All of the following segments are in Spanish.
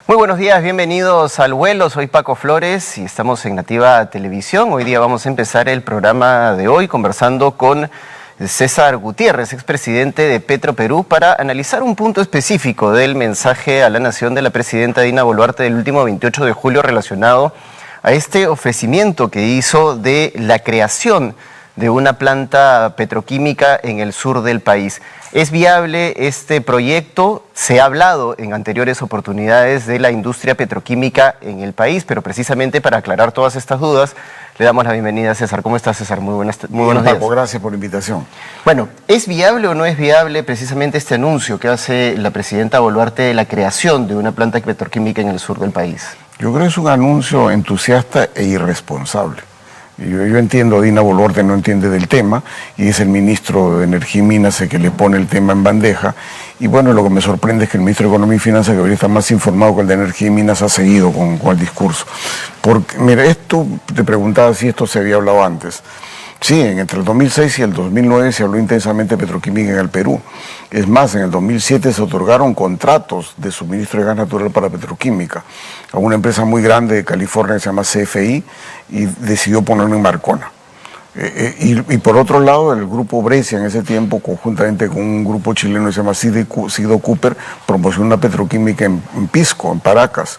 Muy buenos días, bienvenidos al vuelo. Soy Paco Flores y estamos en Nativa Televisión. Hoy día vamos a empezar el programa de hoy conversando con César Gutiérrez, expresidente de Petroperú, para analizar un punto específico del mensaje a la nación de la presidenta Dina Boluarte del último 28 de julio relacionado a este ofrecimiento que hizo de la creación de una planta petroquímica en el sur del país. ¿Es viable este proyecto? Se ha hablado en anteriores oportunidades de la industria petroquímica en el país, pero precisamente para aclarar todas estas dudas, le damos la bienvenida a César. ¿Cómo estás, César? Muy buenos días. Paco, gracias por la invitación. Bueno, ¿es viable o no es viable precisamente este anuncio que hace la presidenta Boluarte de la creación de una planta petroquímica en el sur del país? Yo creo que es un anuncio entusiasta e irresponsable. Yo entiendo, Dina Boluarte no entiende del tema y es el ministro de Energía y Minas el que le pone el tema en bandeja. Y bueno, lo que me sorprende es que el ministro de Economía y Finanzas, que ahorita está más informado que el de Energía y Minas, ha seguido con el discurso. Porque, mira, esto, te preguntaba si esto se había hablado antes. Sí, entre el 2006 y el 2009 se habló intensamente de petroquímica en el Perú. Es más, en el 2007 se otorgaron contratos de suministro de gas natural para petroquímica a una empresa muy grande de California que se llama CFI y decidió ponerlo en Marcona. Y por otro lado, el grupo Brescia en ese tiempo, conjuntamente con un grupo chileno que se llama Sido Cooper, promocionó una petroquímica en Pisco, en Paracas,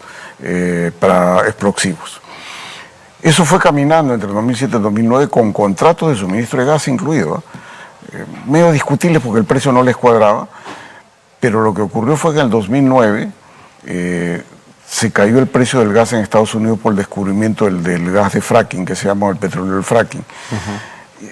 para explosivos. Eso fue caminando entre el 2007 y el 2009 con contratos de suministro de gas incluido. Medio discutibles porque el precio no les cuadraba, pero lo que ocurrió fue que en el 2009 se cayó el precio del gas en Estados Unidos por el descubrimiento del gas de fracking, que se llama el petróleo del fracking.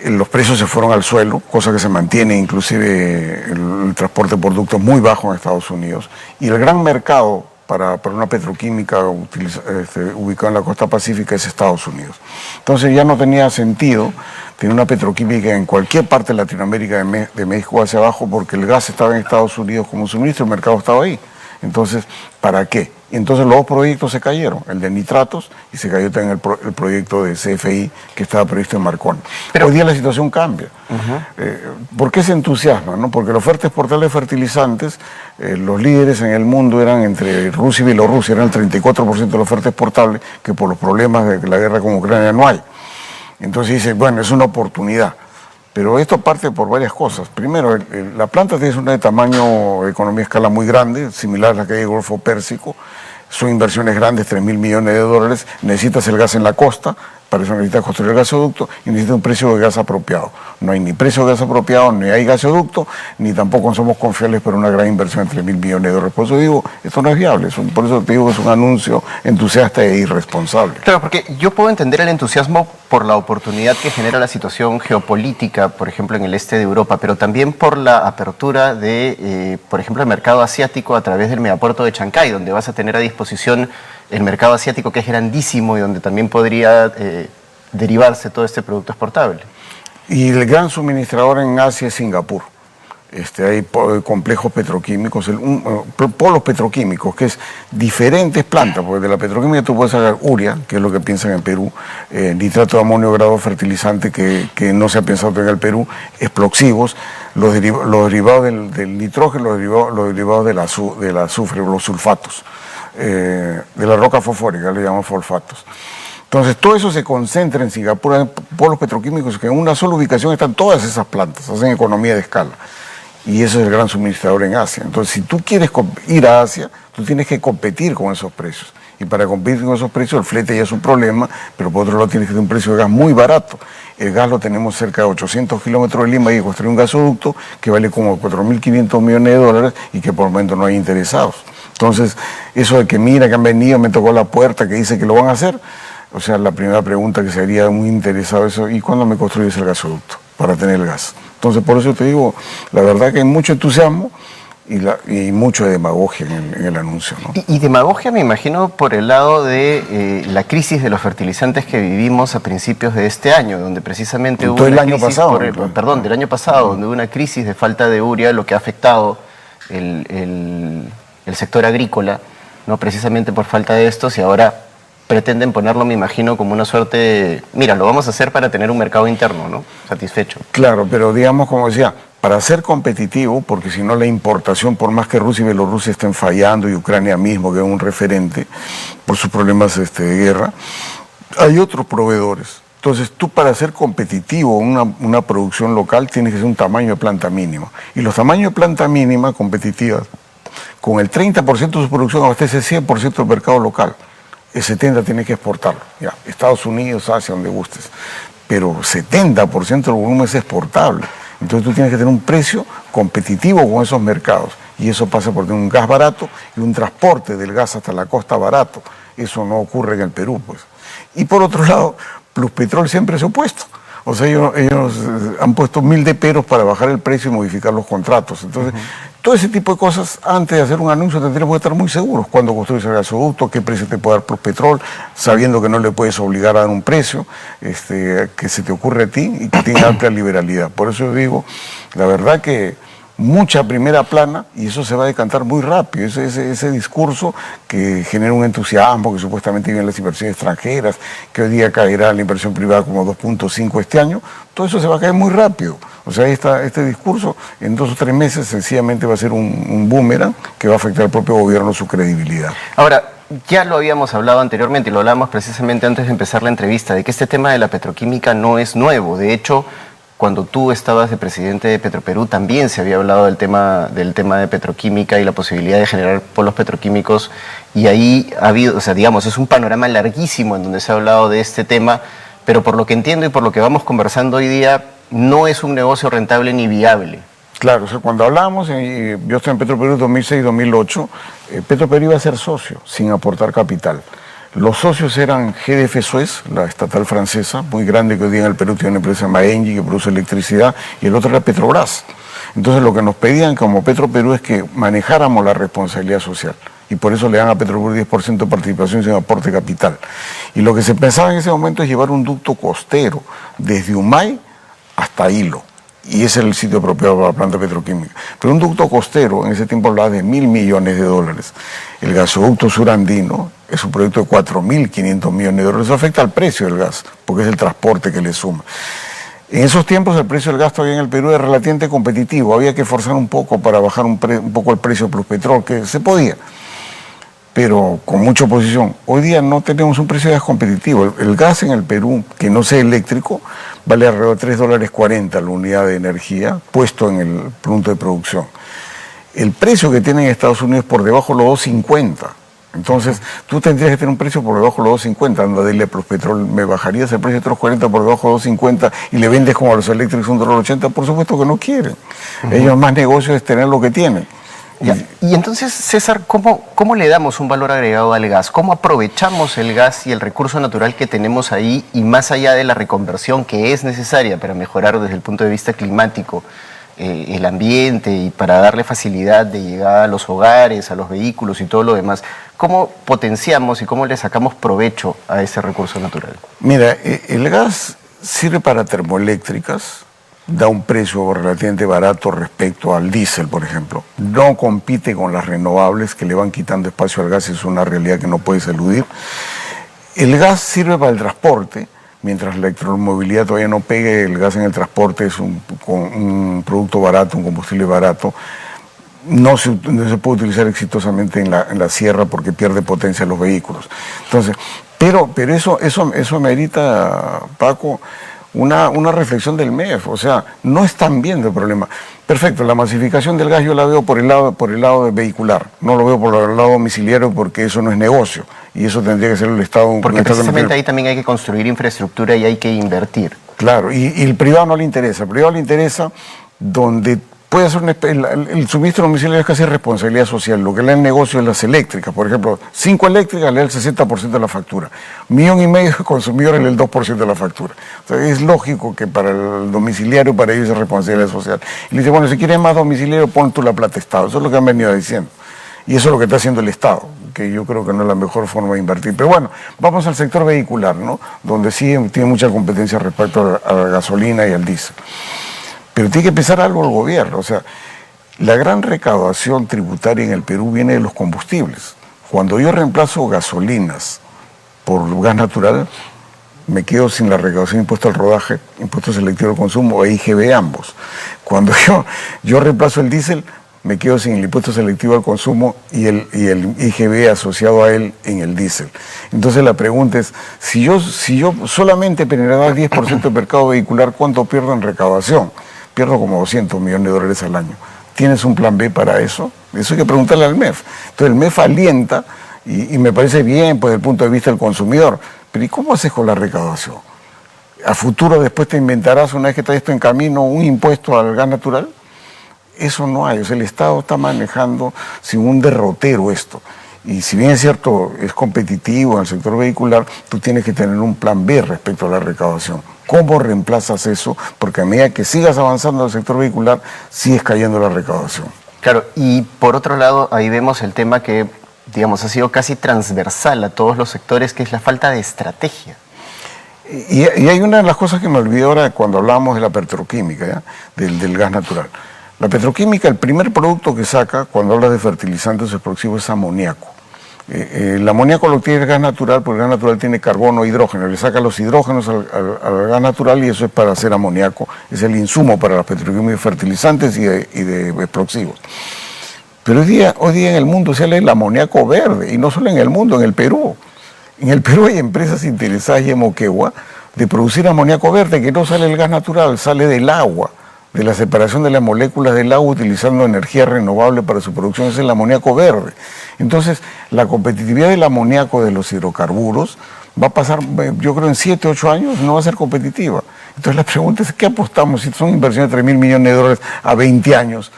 Los precios se fueron al suelo, cosa que se mantiene inclusive el transporte de productos muy bajo en Estados Unidos. Y el gran mercado para una petroquímica ubicada en la costa pacífica es Estados Unidos. Entonces ya no tenía sentido tener una petroquímica en cualquier parte de Latinoamérica, de México hacia abajo, porque el gas estaba en Estados Unidos como suministro, el mercado estaba ahí. Entonces, ¿para qué? Y entonces los dos proyectos se cayeron, el de nitratos y se cayó también el proyecto de CFI que estaba previsto en Marcona. Pero hoy día la situación cambia. ¿Por qué se entusiasma? ¿No? Porque la oferta exportable de fertilizantes, los líderes en el mundo eran entre Rusia y Bielorrusia, eran el 34% de la oferta exportable, que por los problemas de la guerra con Ucrania no hay. Entonces dice, bueno, es una oportunidad. Pero esto parte por varias cosas. Primero, la planta tiene una de tamaño, economía a escala muy grande, similar a la que hay en el Golfo Pérsico. Son inversiones grandes, $3.000 millones. Necesitas el gas en la costa, para eso necesitas construir el gasoducto y necesitas un precio de gas apropiado. No hay ni precio de gas apropiado, ni hay gasoducto, ni tampoco somos confiables para una gran inversión de $3.000 millones. Por eso digo, esto no es viable. Por eso te digo que es un anuncio entusiasta e irresponsable. Claro, porque yo puedo entender el entusiasmo por la oportunidad que genera la situación geopolítica, por ejemplo, en el este de Europa, pero también por la apertura de, por ejemplo, el mercado asiático a través del megapuerto de Chancay, donde vas a tener a disposición el mercado asiático, que es grandísimo y donde también podría derivarse todo este producto exportable. Y el gran suministrador en Asia es Singapur. Hay complejos petroquímicos, polos petroquímicos, que es diferentes plantas, porque de la petroquímica tú puedes sacar urea, que es lo que piensan en Perú, nitrato de amonio grado fertilizante que no se ha pensado en el Perú, explosivos, los derivados del nitrógeno, los derivados del azufre, los sulfatos, de la roca fosfórica, le llamamos fosfatos. Entonces, todo eso se concentra en Singapur, en polos petroquímicos, que en una sola ubicación están todas esas plantas, hacen economía de escala. Y eso es el gran suministrador en Asia. Entonces, si tú quieres ir a Asia, tú tienes que competir con esos precios. Y para competir con esos precios, el flete ya es un problema, pero por otro lado tienes que tener un precio de gas muy barato. El gas lo tenemos cerca de 800 kilómetros de Lima y hay que construir un gasoducto que vale como $4.500 millones y que por el momento no hay interesados. Entonces, eso de que mira, que han venido, me tocó la puerta, que dice que lo van a hacer. O sea, la primera pregunta que sería muy interesado eso, ¿y cuándo me construyes el gasoducto para tener el gas? Entonces, por eso te digo, la verdad que hay mucho entusiasmo y mucho de demagogia en el anuncio, ¿no? Y demagogia, me imagino, por el lado de la crisis de los fertilizantes que vivimos a principios de este año, donde precisamente hubo una crisis, del año pasado, donde hubo una crisis de falta de urea, lo que ha afectado el sector agrícola, ¿no? Precisamente por falta de estos, y ahora pretenden ponerlo, me imagino, como una suerte de, mira, lo vamos a hacer para tener un mercado interno, ¿no? Satisfecho. Claro, pero digamos, como decía, para ser competitivo, porque si no la importación, por más que Rusia y Bielorrusia estén fallando y Ucrania mismo, que es un referente por sus problemas de guerra, hay otros proveedores. Entonces tú para ser competitivo una producción local tienes que ser un tamaño de planta mínima. Y los tamaños de planta mínima competitivas, con el 30% de su producción abastece 100% del mercado local. El 70% tiene que exportarlo. Ya, Estados Unidos, Asia, donde gustes. Pero 70% del volumen es exportable. Entonces tú tienes que tener un precio competitivo con esos mercados. Y eso pasa por tener un gas barato y un transporte del gas hasta la costa barato. Eso no ocurre en el Perú, pues. Y por otro lado, Pluspetrol siempre se ha opuesto. O sea, ellos han puesto 1000 de peros para bajar el precio y modificar los contratos. Entonces, todo ese tipo de cosas, antes de hacer un anuncio, tendríamos que estar muy seguros. Cuando construyes el gasoducto, qué precio te puede dar Pluspetrol, sabiendo que no le puedes obligar a dar un precio que se te ocurre a ti y que tiene amplia liberalidad. Por eso yo digo, la verdad que mucha primera plana y eso se va a decantar muy rápido. Ese discurso que genera un entusiasmo, que supuestamente vienen las inversiones extranjeras, que hoy día caerá la inversión privada como 2.5 este año, todo eso se va a caer muy rápido. O sea, este discurso en 2 o 3 meses sencillamente va a ser un boomerang que va a afectar al propio gobierno, su credibilidad. Ahora, ya lo habíamos hablado anteriormente y lo hablábamos precisamente antes de empezar la entrevista, de que este tema de la petroquímica no es nuevo. De hecho, cuando tú estabas de presidente de Petroperú también se había hablado del tema de petroquímica y la posibilidad de generar polos petroquímicos, y ahí ha habido, o sea, digamos, es un panorama larguísimo en donde se ha hablado de este tema, pero por lo que entiendo y por lo que vamos conversando hoy día, no es un negocio rentable ni viable. Claro, o sea, cuando hablábamos, yo estoy en Petroperú 2006-2008, Petroperú iba a ser socio sin aportar capital. Los socios eran GDF Suez, la estatal francesa, muy grande, que hoy día en el Perú tiene una empresa llamada Engie que produce electricidad, y el otro era Petrobras. Entonces lo que nos pedían como Petroperú es que manejáramos la responsabilidad social. Y por eso le dan a Petroperú 10% de participación sin aporte capital. Y lo que se pensaba en ese momento es llevar un ducto costero desde Humay hasta Hilo. Y ese es el sitio apropiado para la planta petroquímica. Pero un ducto costero, en ese tiempo hablaba de $1.000 millones. El gasoducto surandino es un proyecto de 4.500 millones de dólares. Eso afecta al precio del gas, porque es el transporte que le suma. En esos tiempos el precio del gas todavía en el Perú era relativamente competitivo. Había que forzar un poco para bajar un poco el precio de Pluspetrol, que se podía, pero con mucha oposición. Hoy día no tenemos un precio de gas competitivo. El gas en el Perú, que no sea eléctrico, vale alrededor de $3.40 la unidad de energía puesto en el punto de producción. El precio que tienen en Estados Unidos es por debajo de los $2.50. Entonces, tú tendrías que tener un precio por debajo de los $2.50. Anda, dile a Pluspetrol, ¿me bajarías el precio de $3.40 por debajo de los $2.50 y le vendes como a los eléctricos $1.80? Por supuesto que no quieren. Ellos más negocio es tener lo que tienen. Y entonces, César, ¿cómo le damos un valor agregado al gas? ¿Cómo aprovechamos el gas y el recurso natural que tenemos ahí, y más allá de la reconversión que es necesaria para mejorar desde el punto de vista climático el ambiente y para darle facilidad de llegada a los hogares, a los vehículos y todo lo demás? ¿Cómo potenciamos y cómo le sacamos provecho a ese recurso natural? Mira, el gas sirve para termoeléctricas, da un precio relativamente barato respecto al diésel, por ejemplo. No compite con las renovables que le van quitando espacio al gas, es una realidad que no puedes eludir. El gas sirve para el transporte, mientras la electromovilidad todavía no pegue, el gas en el transporte es un producto barato, un combustible barato. No se puede utilizar exitosamente en la sierra porque pierde potencia los vehículos. Entonces, pero eso merita, Paco, una reflexión del MEF. O sea, no están viendo el problema. Perfecto, la masificación del gas yo la veo por el lado vehicular, no lo veo por el lado domiciliario, porque eso no es negocio y eso tendría que ser el Estado. Porque precisamente ahí también hay que construir infraestructura y hay que invertir. Claro, y el privado no le interesa. El privado le interesa donde puede hacer el suministro domiciliario es casi responsabilidad social. Lo que le da el negocio es las eléctricas. Por ejemplo, 5 eléctricas le da el 60% de la factura. 1,5 millones de consumidores le da el 2% de la factura. Entonces, es lógico que para el domiciliario, para ellos es responsabilidad social. Y le dice, bueno, si quieres más domiciliario, pon tú la plata Estado. Eso es lo que han venido diciendo. Y eso es lo que está haciendo el Estado, que yo creo que no es la mejor forma de invertir. Pero bueno, vamos al sector vehicular, ¿no? Donde sí tiene mucha competencia respecto a la gasolina y al diésel. Pero tiene que pensar algo el gobierno. O sea, la gran recaudación tributaria en el Perú viene de los combustibles. Cuando yo reemplazo gasolinas por gas natural, me quedo sin la recaudación de impuesto al rodaje, impuesto selectivo al consumo e IGB ambos. Cuando yo reemplazo el diésel, me quedo sin el impuesto selectivo al consumo y el IGB asociado a él en el diésel. Entonces la pregunta es, si yo solamente penalizara 10% del mercado vehicular, ¿cuánto pierdo en recaudación? Pierdo como 200 millones de dólares al año. ¿Tienes un plan B para eso? Eso hay que preguntarle al MEF. Entonces el MEF alienta, y me parece bien pues, desde el punto de vista del consumidor, pero ¿y cómo haces con la recaudación? ¿A futuro después te inventarás, una vez que traes esto en camino, un impuesto al gas natural? Eso no hay, o sea, el Estado está manejando sin un derrotero esto. Y si bien es cierto, es competitivo en el sector vehicular, tú tienes que tener un plan B respecto a la recaudación. ¿Cómo reemplazas eso? Porque a medida que sigas avanzando en el sector vehicular, sigues cayendo la recaudación. Claro, y por otro lado, ahí vemos el tema que, digamos, ha sido casi transversal a todos los sectores, que es la falta de estrategia. Y hay una de las cosas que me olvidé ahora cuando hablábamos de la petroquímica, ¿ya? Del gas natural. La petroquímica, el primer producto que saca cuando hablas de fertilizantes explosivos es amoníaco. El amoníaco lo tiene el gas natural, porque el gas natural tiene carbono e hidrógeno. Le saca los hidrógenos al gas natural y eso es para hacer amoníaco. Es el insumo para las petroquímicas, fertilizantes y de explosivos. Pero hoy día en el mundo se habla del amoníaco verde, y no solo en el mundo, en el Perú. En el Perú hay empresas interesadas y en Moquegua de producir amoníaco verde, que no sale del gas natural, sale del agua, de la separación de las moléculas del agua utilizando energía renovable para su producción, es el amoníaco verde. Entonces, la competitividad del amoníaco de los hidrocarburos va a pasar, yo creo, en 7, 8 años, no va a ser competitiva. Entonces, la pregunta es, ¿qué apostamos? Si son inversiones de $3.000 millones a 20 años,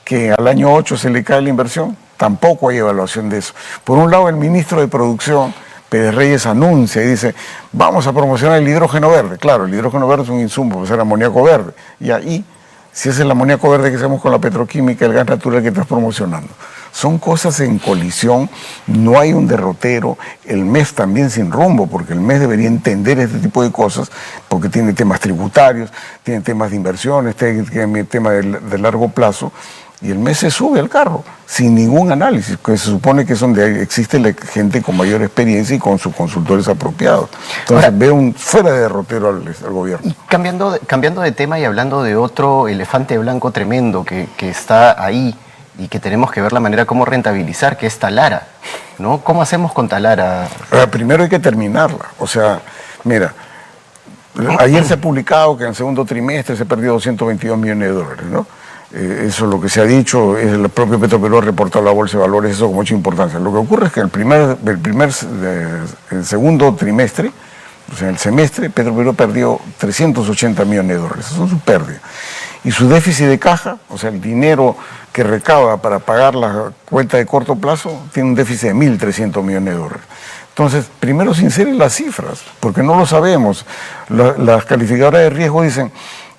que al año 8 se le cae la inversión, tampoco hay evaluación de eso. Por un lado, el ministro de Producción, Pérez Reyes, anuncia y dice, vamos a promocionar el hidrógeno verde. Claro, el hidrógeno verde es un insumo, puede ser amoníaco verde. Y ahí, si es el amoníaco verde que hacemos con la petroquímica, el gas natural que estás promocionando. Son cosas en colisión, no hay un derrotero, el MEF también sin rumbo, porque el MEF debería entender este tipo de cosas, porque tiene temas tributarios, tiene temas de inversiones, tiene temas de largo plazo, y el MEF se sube al carro, sin ningún análisis, que se supone que es donde existe la gente con mayor experiencia y con sus consultores apropiados. Entonces veo fuera de derrotero al gobierno. Y cambiando de tema y hablando de otro elefante blanco tremendo que está ahí, y que tenemos que ver la manera cómo rentabilizar, que es Talara, ¿no? ¿Cómo hacemos con Talara? Primero hay que terminarla. O sea, mira, ayer se ha publicado que en el segundo trimestre se perdió $222 millones, ¿no? Eso es lo que se ha dicho, el propio Petroperú ha reportado a la Bolsa de Valores, eso con mucha importancia. Lo que ocurre es que el segundo trimestre, o sea, el semestre, Petroperú perdió $380 millones, esas son sus pérdidas. Y su déficit de caja, o sea, el dinero que recauda para pagar la cuenta de corto plazo, tiene un déficit de $1.300 millones. Entonces, primero sinceren las cifras, porque no lo sabemos. Las calificadoras de riesgo dicen,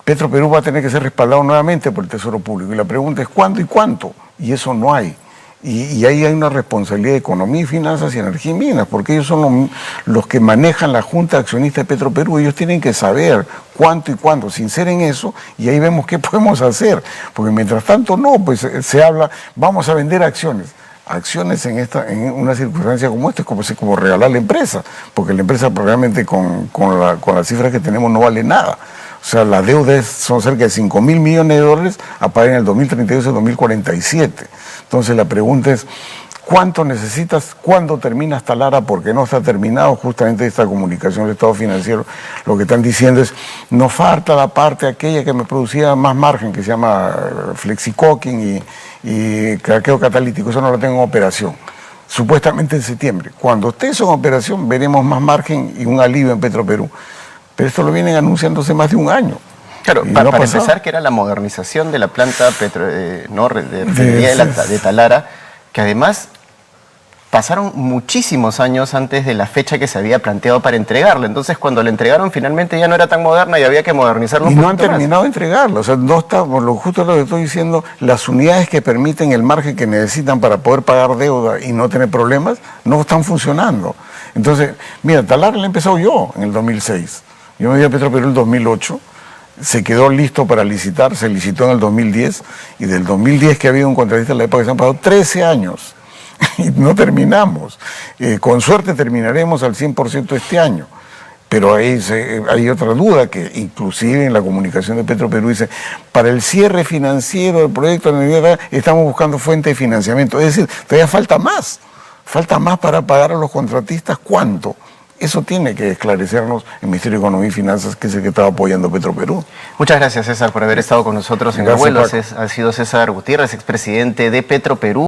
Petroperú va a tener que ser respaldado nuevamente por el Tesoro Público. Y la pregunta es, ¿cuándo y cuánto? Y eso no hay. Y ahí hay una responsabilidad de Economía y Finanzas y Energía y Minas, porque ellos son los que manejan la Junta Accionista de Petroperú. Ellos tienen que saber cuánto y cuándo, sinceren eso, y ahí vemos qué podemos hacer. Porque mientras tanto no, pues se habla, vamos a vender acciones. Acciones en una circunstancia como esta es como regalar la empresa, porque la empresa probablemente con las cifras que tenemos no vale nada. O sea, las deudas son cerca de $5.000 millones a pagar en el 2032 y el 2047. Entonces la pregunta es, ¿cuánto necesitas? ¿Cuándo terminas Talara? Porque no está terminado. Justamente esta comunicación del Estado Financiero, lo que están diciendo es, nos falta la parte aquella que me producía más margen, que se llama flexicocking y craqueo catalítico, eso no lo tengo en operación. Supuestamente en septiembre. Cuando esté eso en operación, veremos más margen y un alivio en Petroperú. Pero esto lo vienen anunciándose más de un año. Claro, para empezar, que era la modernización de la planta de Talara, que además pasaron muchísimos años antes de la fecha que se había planteado para entregarla. Entonces, cuando la entregaron, finalmente ya no era tan moderna y había que modernizarla un poquito más. Y no han terminado de entregarla. O sea, no está, justo lo que estoy diciendo, las unidades que permiten el margen que necesitan para poder pagar deuda y no tener problemas, no están funcionando. Entonces, mira, Talara la he empezado yo en el 2006. Yo me di a Petroperú en el 2008, se quedó listo para licitar, se licitó en el 2010, y del 2010 que ha habido un contratista en la época, se han pasado 13 años, y no terminamos. Con suerte terminaremos al 100% este año, Pero hay otra duda, que inclusive en la comunicación de Petroperú dice, para el cierre financiero del proyecto de energía estamos buscando fuente de financiamiento. Es decir, todavía falta más para pagar a los contratistas. ¿Cuánto? Eso tiene que esclarecernos el Ministerio de Economía y Finanzas, que es el que estaba apoyando Petroperú. Muchas gracias, César, por haber estado con nosotros en el vuelo. Ha sido César Gutiérrez, expresidente de Petroperú.